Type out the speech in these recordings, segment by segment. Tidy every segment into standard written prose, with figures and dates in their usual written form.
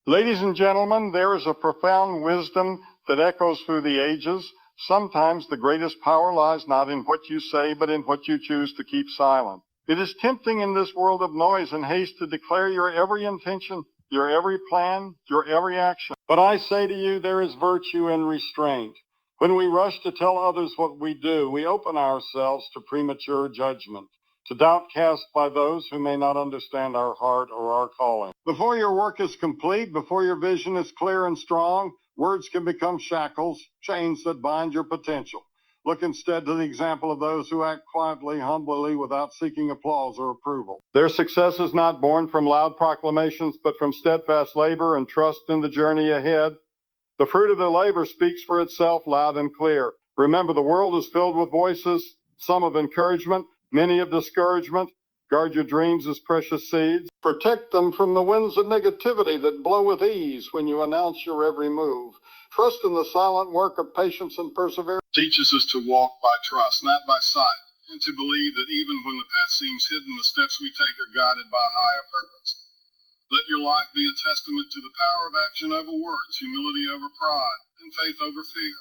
Ladies and gentlemen, there is a profound wisdom that echoes through the ages. Sometimes the greatest power lies not in what you say, but in what you choose to keep silent. It is tempting in this world of noise and haste to declare your every intention, your every plan, your every action. But I say to you, there is virtue in restraint. When we rush to tell others what we do, we open ourselves to premature judgment, to doubt cast by those who may not understand our heart or our calling. Before your work is complete, before your vision is clear and strong, words can become shackles, chains that bind your potential. Look instead to the example of those who act quietly, humbly, without seeking applause or approval. Their success is not born from loud proclamations, but from steadfast labor and trust in the journey ahead. The fruit of their labor speaks for itself loud and clear. Remember, the world is filled with voices, some of encouragement, many of discouragement. Guard your dreams as precious seeds. Protect them from the winds of negativity that blow with ease when you announce your every move. Trust in the silent work of patience and perseverance. Teaches us to walk by trust, not by sight, and to believe that even when the path seems hidden, the steps we take are guided by a higher purpose. Let your life be a testament to the power of action over words, humility over pride, and faith over fear.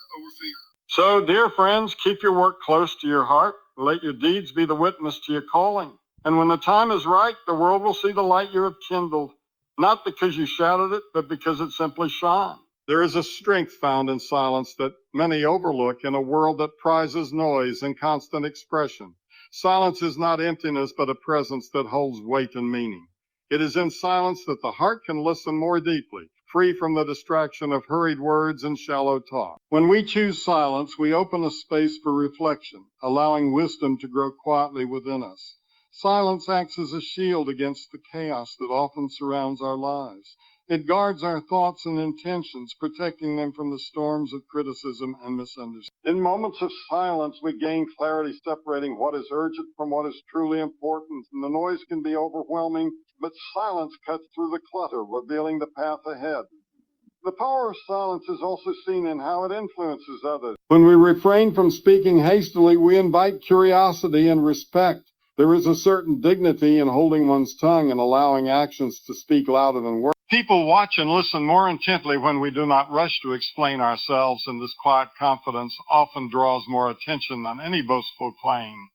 So, dear friends, keep your work close to your heart. Let your deeds be the witness to your calling. And when the time is right, the world will see the light you have kindled, not because you shouted it, but because it simply shone. There is a strength found in silence that many overlook in a world that prizes noise and constant expression. Silence is not emptiness, but a presence that holds weight and meaning. It is in silence that the heart can listen more deeply, free from the distraction of hurried words and shallow talk. When we choose silence, we open a space for reflection, allowing wisdom to grow quietly within us. Silence acts as a shield against the chaos that often surrounds our lives. It guards our thoughts and intentions, protecting them from the storms of criticism and misunderstanding. In moments of silence, we gain clarity, separating what is urgent from what is truly important, and the noise can be overwhelming, but silence cuts through the clutter, revealing the path ahead. The power of silence is also seen in how it influences others. When we refrain from speaking hastily, we invite curiosity and respect. There is a certain dignity in holding one's tongue and allowing actions to speak louder than words. People watch and listen more intently when we do not rush to explain ourselves, and this quiet confidence often draws more attention than any boastful claim.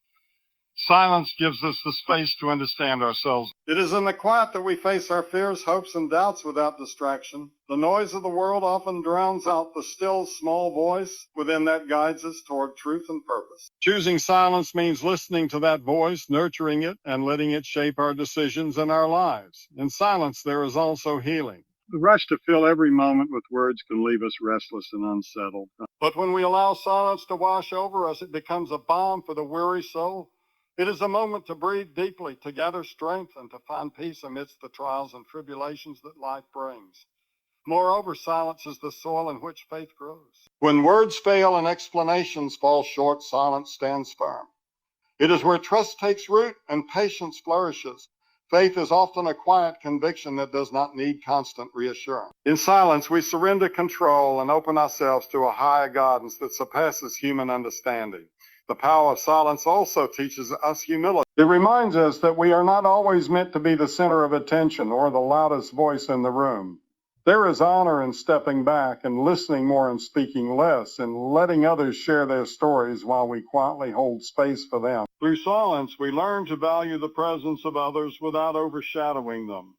Silence gives us the space to understand ourselves. It is in the quiet that we face our fears, hopes, and doubts without distraction. The noise of the world often drowns out the still, small voice within that guides us toward truth and purpose. Choosing silence means listening to that voice, nurturing it, and letting it shape our decisions and our lives. In silence, there is also healing. The rush to fill every moment with words can leave us restless and unsettled. But when we allow silence to wash over us, it becomes a balm for the weary soul. It is a moment to breathe deeply, to gather strength, and to find peace amidst the trials and tribulations that life brings. Moreover, silence is the soil in which faith grows. When words fail and explanations fall short, silence stands firm. It is where trust takes root and patience flourishes. Faith is often a quiet conviction that does not need constant reassurance. In silence, we surrender control and open ourselves to a higher guidance that surpasses human understanding. The power of silence also teaches us humility. It reminds us that we are not always meant to be the center of attention or the loudest voice in the room. There is honor in stepping back and listening more and speaking less, and letting others share their stories while we quietly hold space for them. Through silence, we learn to value the presence of others without overshadowing them.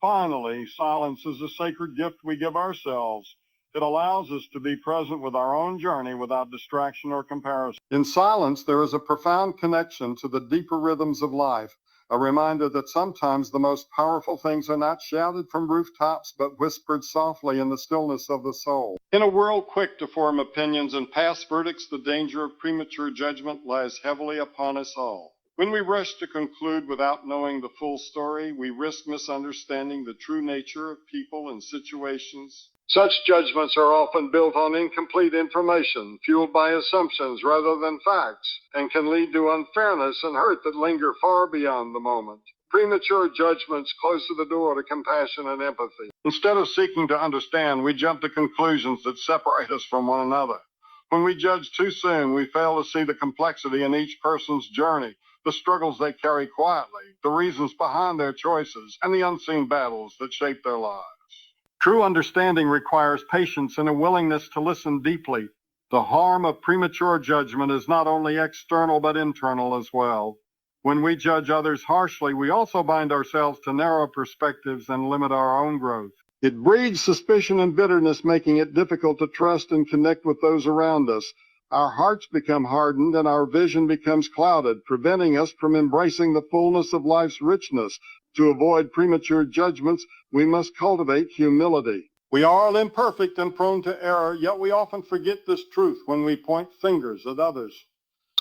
Finally, silence is a sacred gift we give ourselves. It allows us to be present with our own journey without distraction or comparison. In silence, there is a profound connection to the deeper rhythms of life, a reminder that sometimes the most powerful things are not shouted from rooftops, but whispered softly in the stillness of the soul. In a world quick to form opinions and pass verdicts, the danger of premature judgment lies heavily upon us all. When we rush to conclude without knowing the full story, we risk misunderstanding the true nature of people and situations. Such judgments are often built on incomplete information, fueled by assumptions rather than facts, and can lead to unfairness and hurt that linger far beyond the moment. Premature judgments close the door to compassion and empathy. Instead of seeking to understand, we jump to conclusions that separate us from one another. When we judge too soon, we fail to see the complexity in each person's journey, the struggles they carry quietly, the reasons behind their choices, and the unseen battles that shape their lives. True understanding requires patience and a willingness to listen deeply. The harm of premature judgment is not only external but internal as well. When we judge others harshly, we also bind ourselves to narrow perspectives and limit our own growth. It breeds suspicion and bitterness, making it difficult to trust and connect with those around us. Our hearts become hardened and our vision becomes clouded, preventing us from embracing the fullness of life's richness. To avoid premature judgments, we must cultivate humility. We are all imperfect and prone to error, yet we often forget this truth when we point fingers at others.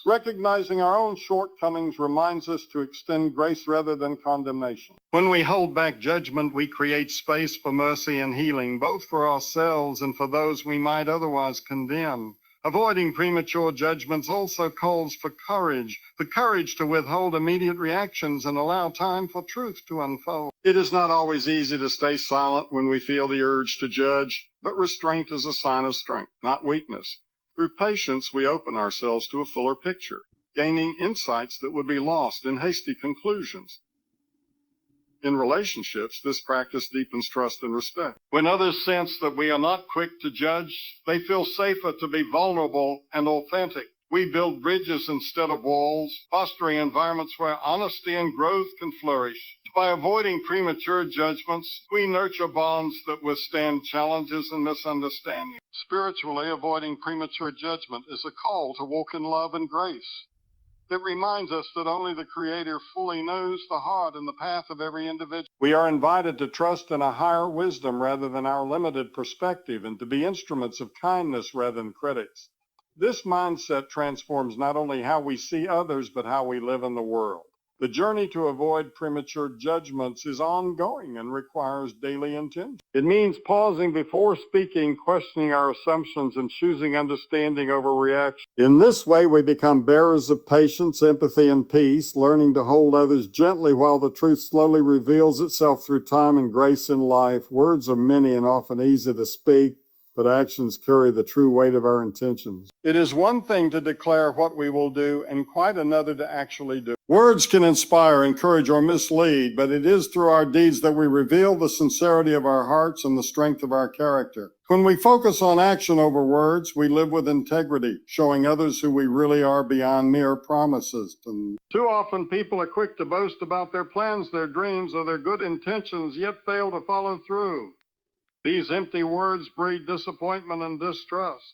Recognizing our own shortcomings reminds us to extend grace rather than condemnation. When we hold back judgment, we create space for mercy and healing, both for ourselves and for those we might otherwise condemn. Avoiding premature judgments also calls for courage, the courage to withhold immediate reactions and allow time for truth to unfold. It is not always easy to stay silent when we feel the urge to judge, but restraint is a sign of strength, not weakness. Through patience, we open ourselves to a fuller picture, gaining insights that would be lost in hasty conclusions. In relationships, this practice deepens trust and respect. When others sense that we are not quick to judge, they feel safer to be vulnerable and authentic. We build bridges instead of walls, fostering environments where honesty and growth can flourish. By avoiding premature judgments, we nurture bonds that withstand challenges and misunderstandings. Spiritually, avoiding premature judgment is a call to walk in love and grace. It reminds us that only the Creator fully knows the heart and the path of every individual. We are invited to trust in a higher wisdom rather than our limited perspective and to be instruments of kindness rather than critics. This mindset transforms not only how we see others, but how we live in the world. The journey to avoid premature judgments is ongoing and requires daily intention. It means pausing before speaking, questioning our assumptions, and choosing understanding over reaction. In this way, we become bearers of patience, empathy, and peace, learning to hold others gently while the truth slowly reveals itself through time and grace in life. Words are many and often easy to speak, but actions carry the true weight of our intentions. It is one thing to declare what we will do and quite another to actually do. Words can inspire, encourage, or mislead, but it is through our deeds that we reveal the sincerity of our hearts and the strength of our character. When we focus on action over words, we live with integrity, showing others who we really are beyond mere promises. And too often people are quick to boast about their plans, their dreams, or their good intentions, yet fail to follow through. These empty words breed disappointment and distrust.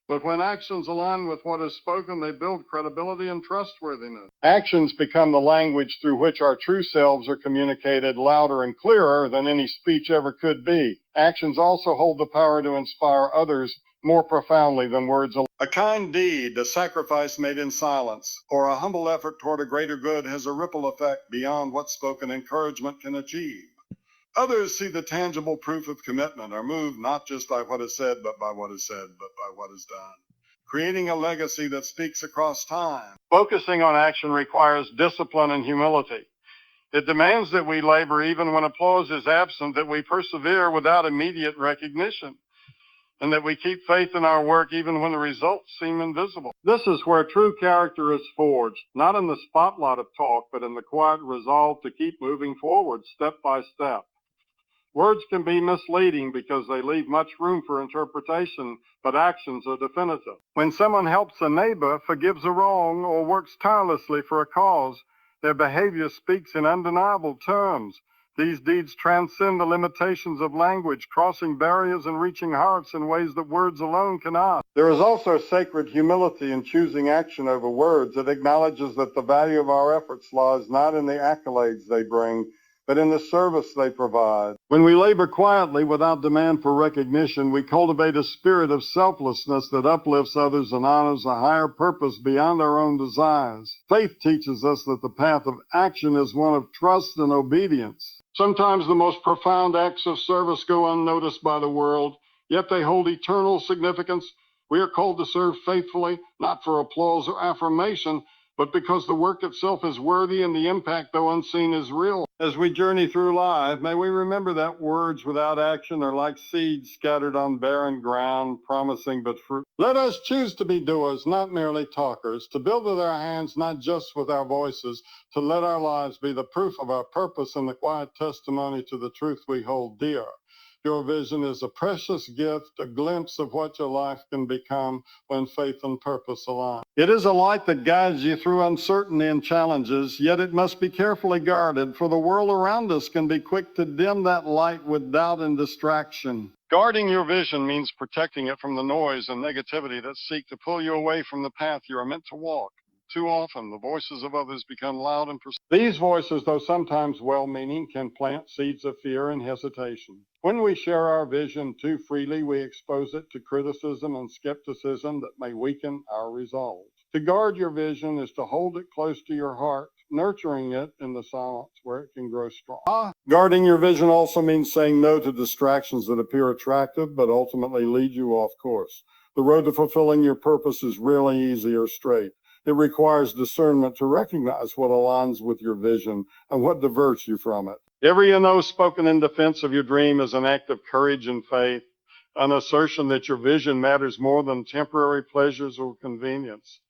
But when actions align with what is spoken, they build credibility and trustworthiness. Actions become the language through which our true selves are communicated louder and clearer than any speech ever could be. Actions also hold the power to inspire others more profoundly than words alone. A kind deed, a sacrifice made in silence, or a humble effort toward a greater good has a ripple effect beyond what spoken encouragement can achieve. Others see the tangible proof of commitment, are moved not just by what is said, but by what is said, but by what is done, creating a legacy that speaks across time. Focusing on action requires discipline and humility. It demands that we labor even when applause is absent, that we persevere without immediate recognition, and that we keep faith in our work even when the results seem invisible. This is where true character is forged, not in the spotlight of talk, but in the quiet resolve to keep moving forward step by step. Words can be misleading because they leave much room for interpretation, but actions are definitive. When someone helps a neighbor, forgives a wrong, or works tirelessly for a cause, their behavior speaks in undeniable terms. These deeds transcend the limitations of language, crossing barriers and reaching hearts in ways that words alone cannot. There is also sacred humility in choosing action over words. It acknowledges that the value of our efforts lies not in the accolades they bring, but in the service they provide. When we labor quietly without demand for recognition, we cultivate a spirit of selflessness that uplifts others and honors a higher purpose beyond our own desires. Faith teaches us that the path of action is one of trust and obedience. Sometimes the most profound acts of service go unnoticed by the world, yet they hold eternal significance. We are called to serve faithfully, not for applause or affirmation, but because the work itself is worthy and the impact, though unseen, is real. As we journey through life, may we remember that words without action are like seeds scattered on barren ground, promising but fruit. Let us choose to be doers, not merely talkers, to build with our hands, not just with our voices, to let our lives be the proof of our purpose and the quiet testimony to the truth we hold dear. Your vision is a precious gift, a glimpse of what your life can become when faith and purpose align. It is a light that guides you through uncertainty and challenges, yet it must be carefully guarded, for the world around us can be quick to dim that light with doubt and distraction. Guarding your vision means protecting it from the noise and negativity that seek to pull you away from the path you are meant to walk. Too often, the voices of others become loud and persistent. These voices, though sometimes well-meaning, can plant seeds of fear and hesitation. When we share our vision too freely, we expose it to criticism and skepticism that may weaken our resolve. To guard your vision is to hold it close to your heart, nurturing it in the silence where it can grow strong. Guarding your vision also means saying no to distractions that appear attractive but ultimately lead you off course. The road to fulfilling your purpose is rarely easy or straight. It requires discernment to recognize what aligns with your vision and what diverts you from it. Every no spoken in defense of your dream is an act of courage and faith, an assertion that your vision matters more than temporary pleasures or convenience.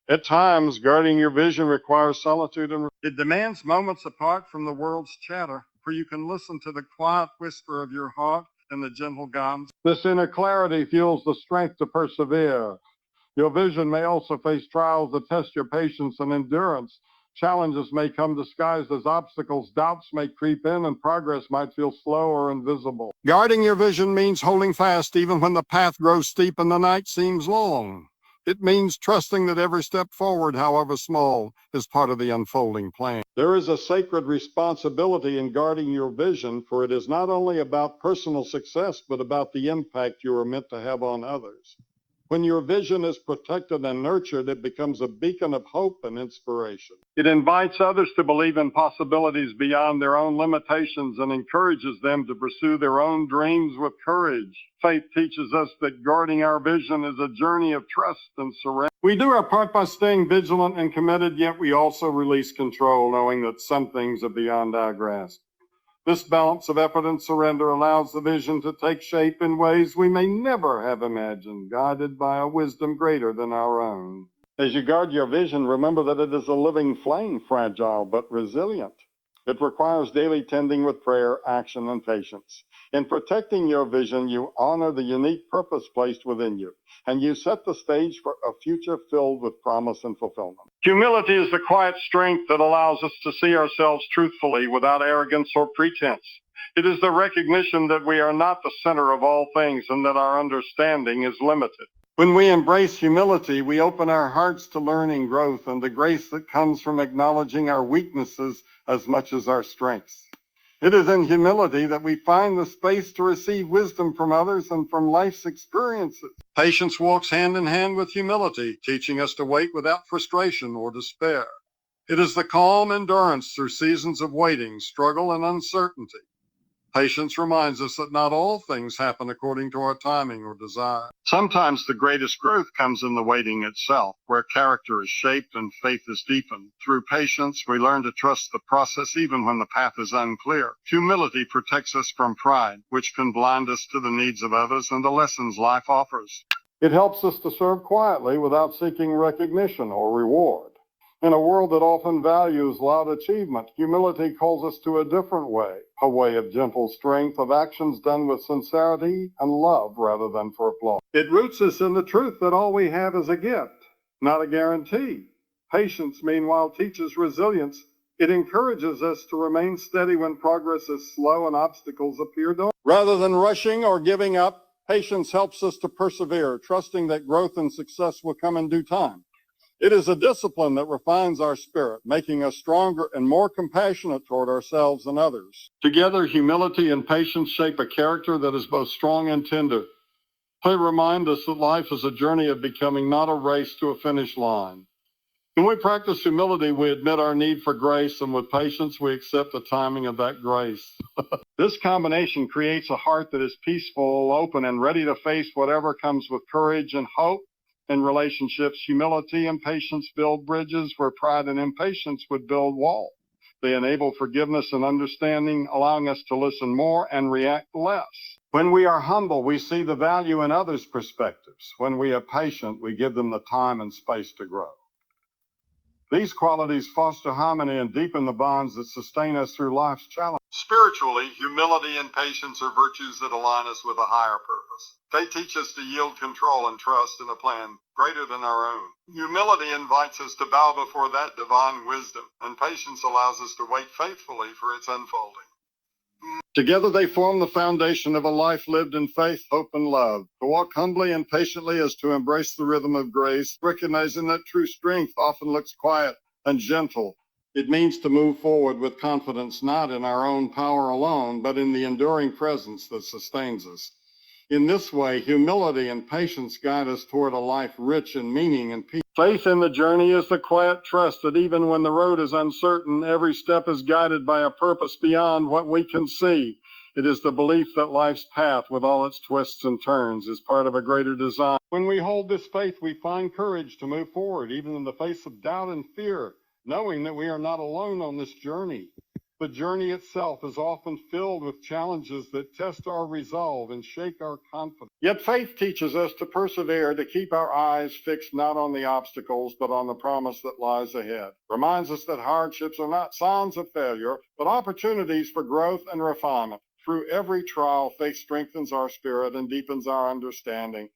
At times, guarding your vision requires solitude and it demands moments apart from the world's chatter, where you can listen to the quiet whisper of your heart and the gentle guidance. This inner clarity fuels the strength to persevere. Your vision may also face trials that test your patience and endurance. Challenges may come disguised as obstacles, doubts may creep in, and progress might feel slow or invisible. Guarding your vision means holding fast even when the path grows steep and the night seems long. It means trusting that every step forward, however small, is part of the unfolding plan. There is a sacred responsibility in guarding your vision, for it is not only about personal success, but about the impact you are meant to have on others. When your vision is protected and nurtured, it becomes a beacon of hope and inspiration. It invites others to believe in possibilities beyond their own limitations and encourages them to pursue their own dreams with courage. Faith teaches us that guarding our vision is a journey of trust and surrender. We do our part by staying vigilant and committed, yet we also release control, knowing that some things are beyond our grasp. This balance of effort and surrender allows the vision to take shape in ways we may never have imagined, guided by a wisdom greater than our own. As you guard your vision, remember that it is a living flame, fragile but resilient. It requires daily tending with prayer, action, and patience. In protecting your vision, you honor the unique purpose placed within you, and you set the stage for a future filled with promise and fulfillment. Humility is the quiet strength that allows us to see ourselves truthfully without arrogance or pretense. It is the recognition that we are not the center of all things and that our understanding is limited. When we embrace humility, we open our hearts to learning, growth, and the grace that comes from acknowledging our weaknesses as much as our strengths. It is in humility that we find the space to receive wisdom from others and from life's experiences. Patience walks hand in hand with humility, teaching us to wait without frustration or despair. It is the calm endurance through seasons of waiting, struggle, and uncertainty. Patience reminds us that not all things happen according to our timing or desire. Sometimes the greatest growth comes in the waiting itself, where character is shaped and faith is deepened. Through patience, we learn to trust the process even when the path is unclear. Humility protects us from pride, which can blind us to the needs of others and the lessons life offers. It helps us to serve quietly without seeking recognition or reward. In a world that often values loud achievement, humility calls us to a different way, a way of gentle strength, of actions done with sincerity and love rather than for applause. It roots us in the truth that all we have is a gift, not a guarantee. Patience, meanwhile, teaches resilience. It encourages us to remain steady when progress is slow and obstacles appear daunting. Rather than rushing or giving up, patience helps us to persevere, trusting that growth and success will come in due time. It is a discipline that refines our spirit, making us stronger and more compassionate toward ourselves and others. Together, humility and patience shape a character that is both strong and tender. They remind us that life is a journey of becoming, not a race to a finish line. When we practice humility, we admit our need for grace, and with patience, we accept the timing of that grace. This combination creates a heart that is peaceful, open, and ready to face whatever comes with courage and hope. In relationships, humility and patience build bridges where pride and impatience would build walls. They enable forgiveness and understanding, allowing us to listen more and react less. When we are humble, we see the value in others' perspectives. When we are patient, we give them the time and space to grow. These qualities foster harmony and deepen the bonds that sustain us through life's challenges. Spiritually, humility and patience are virtues that align us with a higher purpose. They teach us to yield control and trust in a plan greater than our own. Humility invites us to bow before that divine wisdom, and patience allows us to wait faithfully for its unfolding. Together they form the foundation of a life lived in faith, hope, and love. To walk humbly and patiently is to embrace the rhythm of grace, recognizing that true strength often looks quiet and gentle. It means to move forward with confidence, not in our own power alone, but in the enduring presence that sustains us. In this way, humility and patience guide us toward a life rich in meaning and peace. Faith in the journey is the quiet trust that even when the road is uncertain, every step is guided by a purpose beyond what we can see. It is the belief that life's path, with all its twists and turns, is part of a greater design. When we hold this faith, we find courage to move forward, even in the face of doubt and fear, knowing that we are not alone on this journey. The journey itself is often filled with challenges that test our resolve and shake our confidence. Yet faith teaches us to persevere, to keep our eyes fixed not on the obstacles, but on the promise that lies ahead. Reminds us that hardships are not signs of failure, but opportunities for growth and refinement. Through every trial, faith strengthens our spirit and deepens our understanding.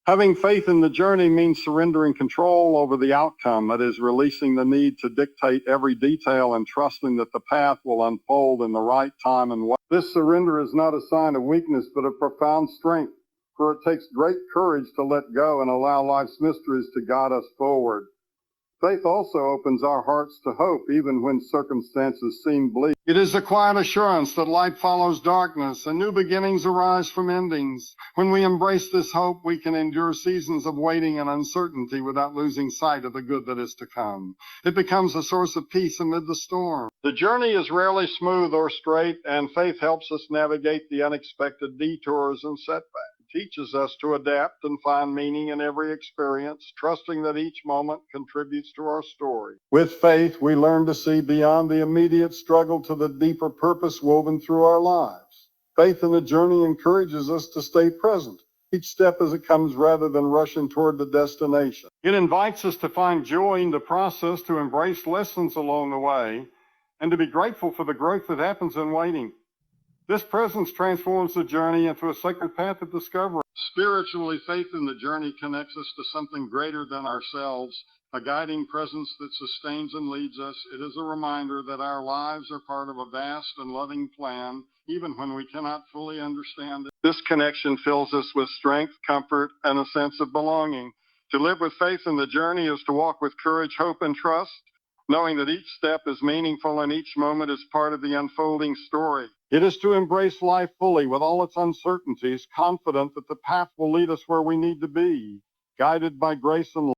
Having faith in the journey means surrendering control over the outcome, that is, releasing the need to dictate every detail and trusting that the path will unfold in the right time and way. This surrender is not a sign of weakness, but of profound strength, for it takes great courage to let go and allow life's mysteries to guide us forward. Faith also opens our hearts to hope, even when circumstances seem bleak. It is a quiet assurance that light follows darkness and new beginnings arise from endings. When we embrace this hope, we can endure seasons of waiting and uncertainty without losing sight of the good that is to come. It becomes a source of peace amid the storm. The journey is rarely smooth or straight, and faith helps us navigate the unexpected detours and setbacks. Teaches us to adapt and find meaning in every experience, trusting that each moment contributes to our story. With faith, we learn to see beyond the immediate struggle to the deeper purpose woven through our lives. Faith in the journey encourages us to stay present, each step as it comes rather than rushing toward the destination. It invites us to find joy in the process, to embrace lessons along the way, and to be grateful for the growth that happens in waiting. This presence transforms the journey into a sacred path of discovery. Spiritually, faith in the journey connects us to something greater than ourselves, a guiding presence that sustains and leads us. It is a reminder that our lives are part of a vast and loving plan, even when we cannot fully understand it. This connection fills us with strength, comfort, and a sense of belonging. To live with faith in the journey is to walk with courage, hope, and trust, knowing that each step is meaningful and each moment is part of the unfolding story. It is to embrace life fully with all its uncertainties, confident that the path will lead us where we need to be, guided by grace and love.